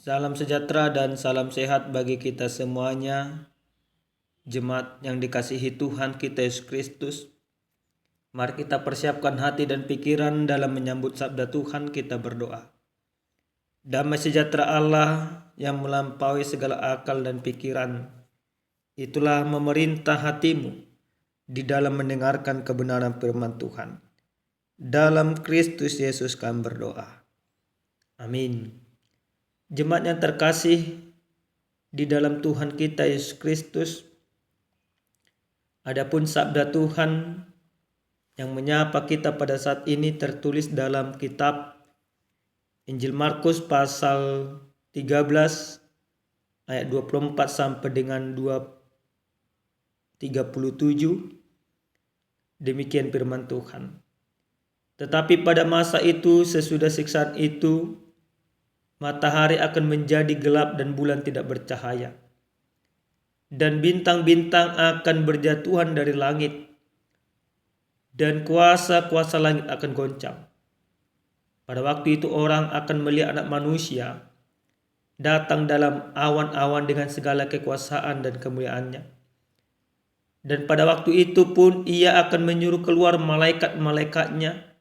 Salam sejahtera dan salam sehat bagi kita semuanya, jemaat yang dikasihi Tuhan kita Yesus Kristus. Mari kita persiapkan hati dan pikiran dalam menyambut sabda Tuhan. Kita berdoa. Damai sejahtera Allah yang melampaui segala akal dan pikiran, itulah memerintah hatimu di dalam mendengarkan kebenaran firman Tuhan. Dalam Kristus Yesus kami berdoa. Amin. Jemaat yang terkasih di dalam Tuhan kita Yesus Kristus, adapun sabda Tuhan yang menyapa kita pada saat ini tertulis dalam kitab Injil Markus pasal 13 ayat 24 sampai dengan 37. Demikian firman Tuhan. Tetapi pada masa itu, sesudah siksaan itu, matahari akan menjadi gelap dan bulan tidak bercahaya, dan bintang-bintang akan berjatuhan dari langit, dan kuasa-kuasa langit akan goncang. Pada waktu itu orang akan melihat Anak Manusia datang dalam awan-awan dengan segala kekuasaan dan kemuliaannya. Dan pada waktu itu pun ia akan menyuruh keluar malaikat-malaikatnya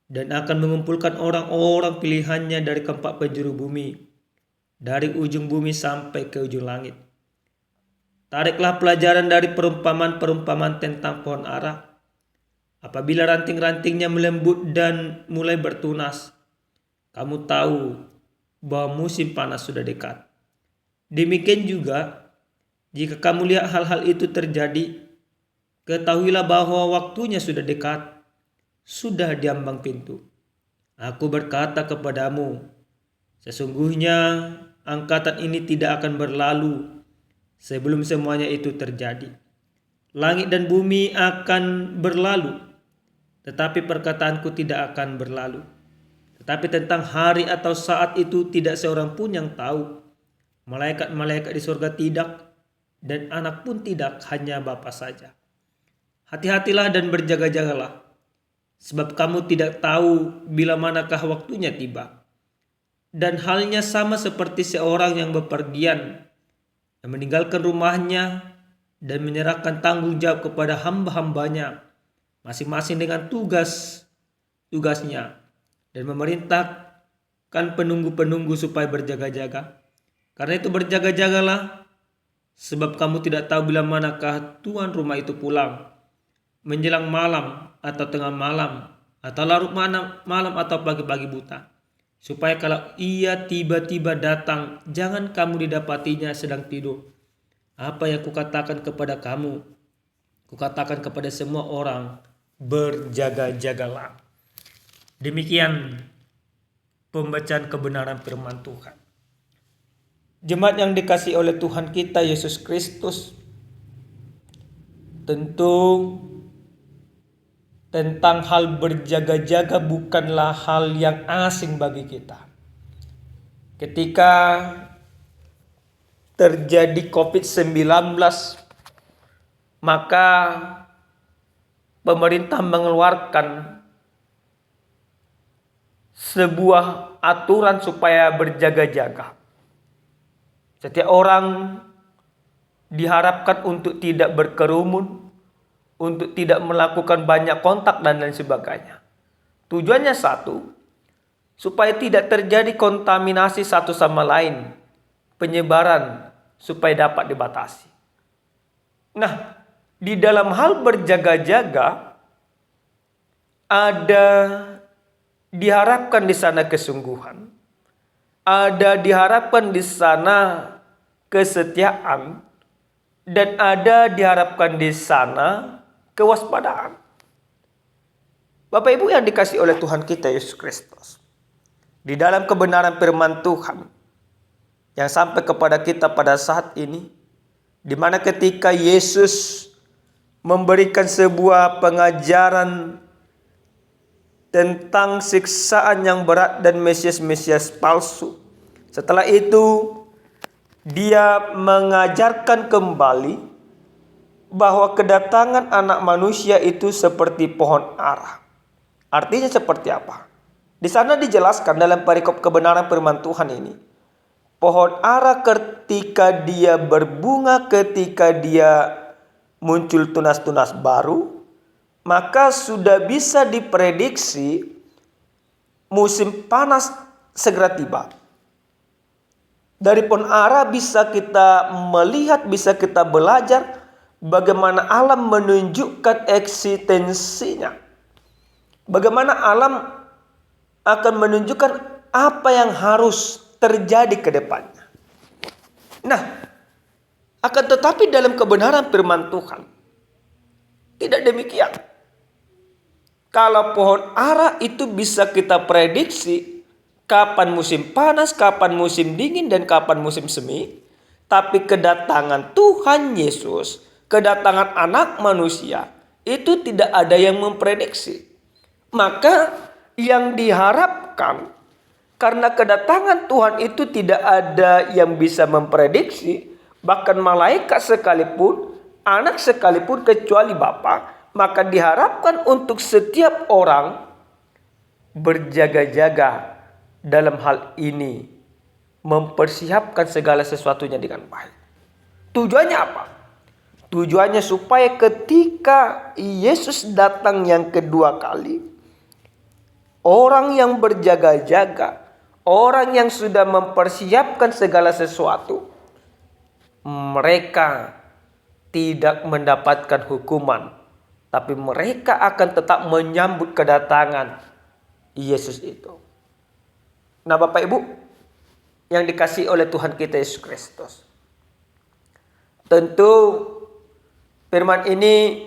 dan akan mengumpulkan orang-orang pilihannya dari keempat penjuru bumi, dari ujung bumi sampai ke ujung langit. Tariklah pelajaran dari perumpamaan-perumpamaan tentang pohon ara. Apabila ranting-rantingnya melembut dan mulai bertunas, kamu tahu bahwa musim panas sudah dekat. Demikian juga, jika kamu lihat hal-hal itu terjadi, ketahuilah bahwa waktunya sudah dekat. Sudah diambang pintu. Aku berkata kepadamu, sesungguhnya angkatan ini tidak akan berlalu sebelum semuanya itu terjadi. Langit dan bumi akan berlalu, tetapi perkataanku tidak akan berlalu. Tetapi tentang hari atau saat itu tidak seorang pun yang tahu. Malaikat-malaikat di surga tidak, dan anak pun tidak, hanya Bapa saja. Hati-hatilah dan berjaga-jagalah, sebab kamu tidak tahu bila manakah waktunya tiba. Dan halnya sama seperti seorang yang bepergian, yang meninggalkan rumahnya dan menyerahkan tanggung jawab kepada hamba-hambanya, masing-masing dengan tugasnya, dan memerintahkan penunggu-penunggu supaya berjaga-jaga. Karena itu berjaga-jagalah, sebab kamu tidak tahu bila manakah tuan rumah itu pulang, menjelang malam atau tengah malam, atau larut malam atau pagi-pagi buta, supaya kalau ia tiba-tiba datang, jangan kamu didapatinya sedang tidur. Apa yang kukatakan kepada kamu, kukatakan kepada semua orang, berjaga-jagalah. Demikian pembacaan kebenaran firman Tuhan. Jemaat yang dikasihi oleh Tuhan kita Yesus Kristus, tentu tentang hal berjaga-jaga bukanlah hal yang asing bagi kita. Ketika terjadi COVID-19, maka pemerintah mengeluarkan sebuah aturan supaya berjaga-jaga. Setiap orang diharapkan untuk tidak berkerumun, untuk tidak melakukan banyak kontak dan lain sebagainya. Tujuannya satu, supaya tidak terjadi kontaminasi satu sama lain, penyebaran supaya dapat dibatasi. Nah, di dalam hal berjaga-jaga ada diharapkan di sana kesungguhan, ada diharapkan di sana kesetiaan, dan ada diharapkan di sana kewaspadaan. Bapak Ibu yang dikasihi oleh Tuhan kita Yesus Kristus, di dalam kebenaran firman Tuhan yang sampai kepada kita pada saat ini, di mana ketika Yesus memberikan sebuah pengajaran tentang siksaan yang berat dan Mesias-Mesias palsu. Setelah itu dia mengajarkan kembali bahwa kedatangan Anak Manusia itu seperti pohon ara. Artinya seperti apa? Di sana dijelaskan dalam perikop kebenaran firman Tuhan ini Pohon ara ketika dia berbunga, ketika dia muncul tunas-tunas baru, maka sudah bisa diprediksi musim panas segera tiba. Dari pohon ara bisa kita melihat, bisa kita belajar bagaimana alam menunjukkan eksistensinya. Bagaimana alam akan menunjukkan apa yang harus terjadi ke depannya. Nah, akan tetapi dalam kebenaran firman Tuhan tidak demikian. Kalau pohon ara itu bisa kita prediksi kapan musim panas, kapan musim dingin, dan kapan musim semi. Tapi kedatangan Tuhan Yesus, kedatangan anak manusia, itu tidak ada yang memprediksi. Maka yang diharapkan, karena kedatangan Tuhan itu tidak ada yang bisa memprediksi, bahkan malaikat sekalipun, anak sekalipun kecuali Bapa, maka diharapkan untuk setiap orang berjaga-jaga dalam hal ini, mempersiapkan segala sesuatunya dengan baik. Tujuannya apa? Tujuannya supaya ketika Yesus datang yang kedua kali, orang yang berjaga-jaga, orang yang sudah mempersiapkan segala sesuatu, mereka tidak mendapatkan hukuman, tapi mereka akan tetap menyambut kedatangan Yesus itu. Nah, Bapak Ibu yang dikasihi oleh Tuhan kita Yesus Kristus, tentu firman ini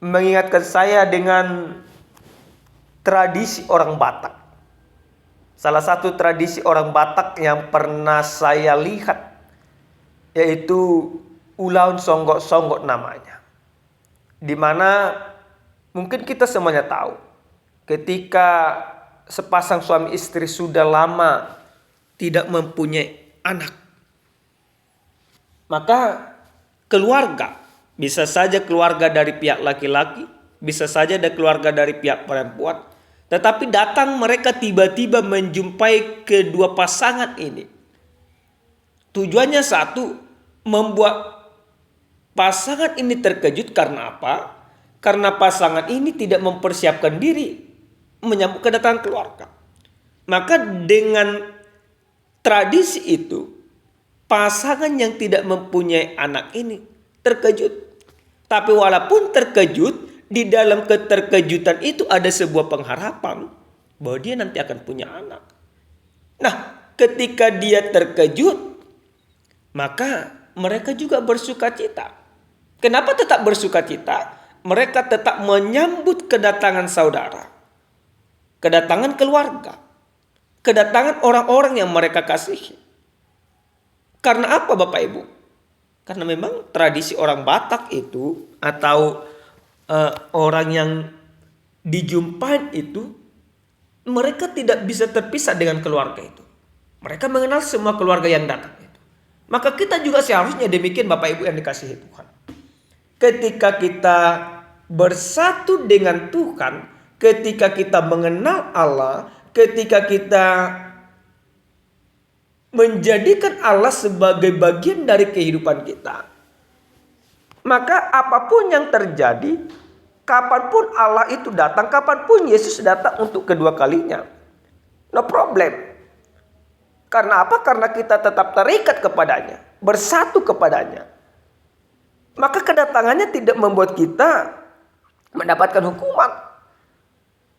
mengingatkan saya dengan tradisi orang Batak. Salah satu tradisi orang Batak yang pernah saya lihat yaitu Ulaun Songgok-Songgok namanya. Di mana mungkin kita semuanya tahu, ketika sepasang suami istri sudah lama tidak mempunyai anak, maka keluarga, bisa saja keluarga dari pihak laki-laki, bisa saja ada keluarga dari pihak perempuan, tetapi datang mereka tiba-tiba menjumpai kedua pasangan ini. Tujuannya satu, membuat pasangan ini terkejut. Karena apa? Karena pasangan ini tidak mempersiapkan diri menyambut kedatangan keluarga. Maka dengan tradisi itu, pasangan yang tidak mempunyai anak ini terkejut. Tapi walaupun terkejut, di dalam keterkejutan itu ada sebuah pengharapan bahwa dia nanti akan punya anak. Nah, ketika dia terkejut, maka mereka juga bersuka cita. Kenapa tetap bersuka cita? Mereka tetap menyambut kedatangan saudara, kedatangan keluarga, kedatangan orang-orang yang mereka kasihi. Karena apa, Bapak Ibu? Karena memang tradisi orang Batak itu, atau orang yang dijumpai itu, mereka tidak bisa terpisah dengan keluarga itu. Mereka mengenal semua keluarga yang datang itu. Maka kita juga seharusnya demikian, Bapak Ibu yang dikasihi Tuhan. Ketika kita bersatu dengan Tuhan, ketika kita mengenal Allah, ketika kita menjadikan Allah sebagai bagian dari kehidupan kita, maka apapun yang terjadi, kapanpun Allah itu datang, kapanpun Yesus datang untuk kedua kalinya, no problem. Karena apa? Karena kita tetap terikat kepadanya, bersatu kepadanya. Maka kedatangannya tidak membuat kita mendapatkan hukuman.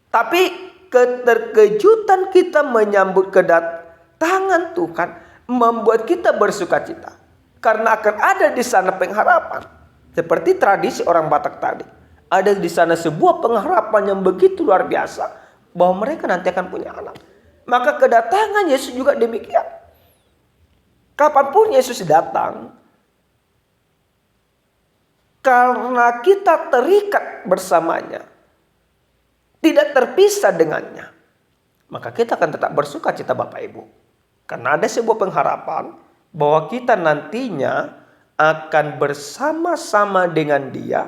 Tapi keterkejutan kita menyambut kedatangan Tuhan membuat kita bersuka cita. Karena akan ada di sana pengharapan. Seperti tradisi orang Batak tadi. Ada di sana sebuah pengharapan yang begitu luar biasa, bahwa mereka nanti akan punya anak. Maka kedatangan Yesus juga demikian. Kapanpun Yesus datang, karena kita terikat bersamanya, tidak terpisah dengannya, maka kita akan tetap bersuka cita, Bapak Ibu. Karena ada sebuah pengharapan bahwa kita nantinya akan bersama-sama dengan Dia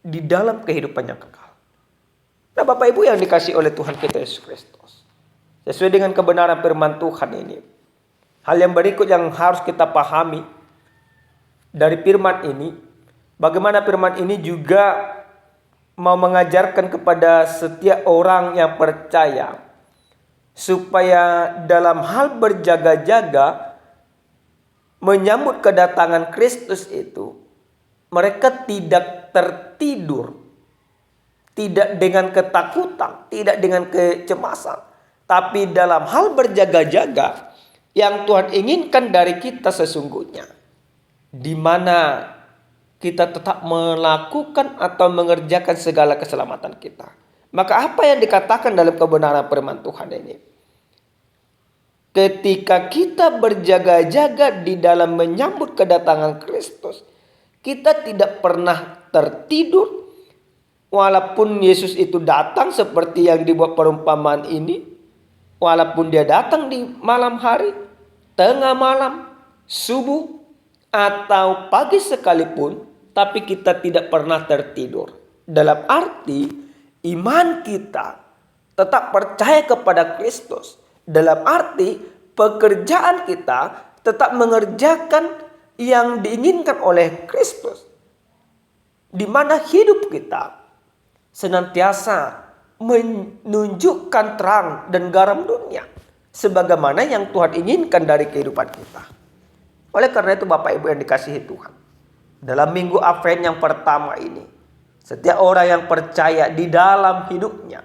di dalam kehidupan yang kekal. Nah, Bapak Ibu yang dikasihi oleh Tuhan kita Yesus Kristus, sesuai dengan kebenaran firman Tuhan ini. Hal yang berikut yang harus kita pahami dari firman ini, bagaimana firman ini juga mau mengajarkan kepada setiap orang yang percaya supaya dalam hal berjaga-jaga menyambut kedatangan Kristus itu mereka tidak tertidur, tidak dengan ketakutan, tidak dengan kecemasan, tapi dalam hal berjaga-jaga yang Tuhan inginkan dari kita sesungguhnya, di mana kita tetap melakukan atau mengerjakan segala keselamatan kita. Maka apa yang dikatakan dalam kebenaran firman Tuhan ini? Ketika kita berjaga-jaga di dalam menyambut kedatangan Kristus, kita tidak pernah tertidur. Walaupun Yesus itu datang seperti yang dibuat perumpamaan ini, walaupun dia datang di malam hari, tengah malam, subuh, atau pagi sekalipun, tapi kita tidak pernah tertidur. Dalam arti iman kita tetap percaya kepada Kristus. Dalam arti pekerjaan kita tetap mengerjakan yang diinginkan oleh Kristus. Di mana hidup kita senantiasa menunjukkan terang dan garam dunia, sebagaimana yang Tuhan inginkan dari kehidupan kita. Oleh karena itu Bapak Ibu yang dikasihi Tuhan, dalam minggu Advent yang pertama ini, setiap orang yang percaya di dalam hidupnya,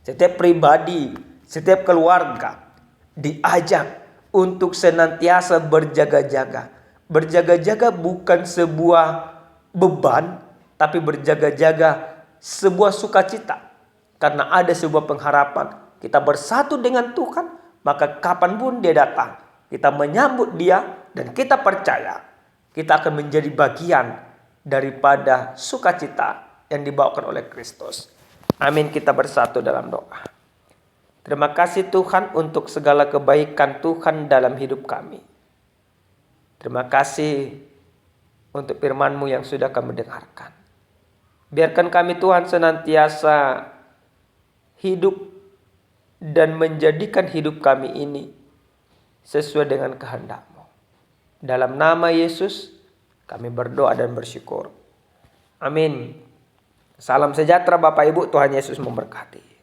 setiap pribadi, setiap keluarga diajak untuk senantiasa berjaga-jaga. Berjaga-jaga bukan sebuah beban, tapi berjaga-jaga sebuah sukacita. Karena ada sebuah pengharapan, kita bersatu dengan Tuhan, maka kapanpun dia datang, kita menyambut dia dan kita percaya kita akan menjadi bagian daripada sukacita yang dibawakan oleh Kristus. Amin. Kita bersatu dalam doa. Terima kasih Tuhan untuk segala kebaikan Tuhan dalam hidup kami. Terima kasih untuk firman-Mu yang sudah kami dengarkan. Biarkan kami Tuhan senantiasa hidup dan menjadikan hidup kami ini sesuai dengan kehendak-Mu. Dalam nama Yesus kami berdoa dan bersyukur. Amin. Salam sejahtera Bapak Ibu, Tuhan Yesus memberkati.